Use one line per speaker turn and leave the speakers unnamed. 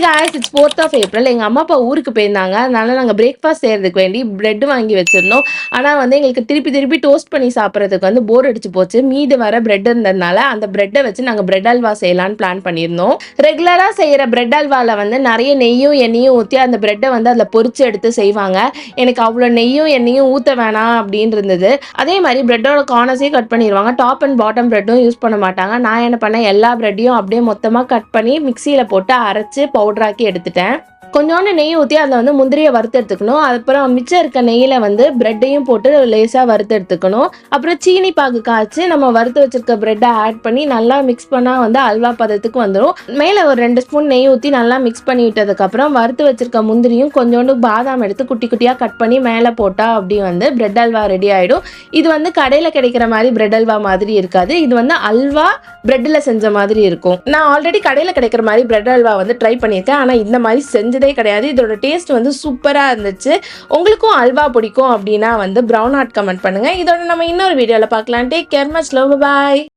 guys, it's 4th of April. எங்க அம்மா அப்பா ஊருக்கு போயிருந்தாங்க. அதனால நாங்க பிரேக்ஃபாஸ்ட் செய்யறதுக்கு வேண்டி பிரெட் வாங்கி வச்சிருந்தோம். ஆனா எங்களுக்கு திருப்பி டோஸ்ட் பண்ணி சாப்பிடுறதுக்கு போர் அடிச்சு போச்சு. மீதி வர பிரெட் இருந்ததுனால அந்த பிரெட்டை வச்சு நாங்க பிரெட் அல்வா செய்யலாம்னு பிளான் பண்ணியிருந்தோம். ரெகுலரா செய்யற பிரெட் அல்வால நிறைய நெய்யும் எண்ணெயும் ஊற்றி அந்த பிரெட்டை அதில் பொரிச்சு எடுத்து செய்வாங்க. எனக்கு அவ்வளோ நெய்யும் எண்ணெயும் ஊற்ற வேணாம் அப்படின்னு இருந்தது. அதே மாதிரி பிரெட்டோட கார்னர்ஸையும் கட் பண்ணிடுவாங்க. டாப் அண்ட் பாட்டம் பிரெட்டும் யூஸ் பண்ண மாட்டாங்க. நான் என்ன பண்ணேன், எல்லா பிரெட்டையும் அப்படியே மொத்தமாக கட் பண்ணி மிக்சியில் போட்டு அரைச்சு பவுடராக்கி எடுத்துட்டேன். கொஞ்சோண்டு நெய் ஊற்றி அதில் முந்திரியை வறுத்து எடுத்துக்கணும். அப்புறம் மிச்சம் இருக்க நெய்யில் பிரெட்டையும் போட்டு லேசாக வறுத்து எடுத்துக்கணும். அப்புறம் சீனி பாகு காய்ச்சி நம்ம வறுத்து வச்சிருக்க பிரெட்டை ஆட் பண்ணி நல்லா மிக்ஸ் பண்ணால் அல்வா பதத்துக்கு வந்துடும். மேலே ஒரு 2 ஸ்பூன் நெய் ஊற்றி நல்லா மிக்ஸ் பண்ணி விட்டதுக்கப்புறம் வறுத்து வச்சிருக்க முந்திரியும் கொஞ்சோண்டு பாதாம் எடுத்து குட்டி குட்டியாக கட் பண்ணி மேலே போட்டால் அப்படி பிரெட் அல்வா ரெடி ஆகிடும். இது கடையில் கிடைக்கிற மாதிரி பிரெட் அல்வா மாதிரி இருக்காது. இது அல்வா பிரெட்டில் செஞ்ச மாதிரி இருக்கும். நான் ஆல்ரெடி கடையில் கிடைக்கிற மாதிரி பிரெட் அல்வா ட்ரை பண்ணியிருக்கேன். ஆனால் இந்த மாதிரி செஞ்சதே கிடையாது. இதோட டேஸ்ட் சூப்பரா இருந்துச்சு. உங்களுக்கும் அல்வா பிடிக்கும் அப்படின்னா பிரவுன் ஆர்ட் கமெண்ட் பண்ணுங்க. இதோட நம்ம இன்னொரு வீடியோல பார்க்கலாம். Take care, much love, by.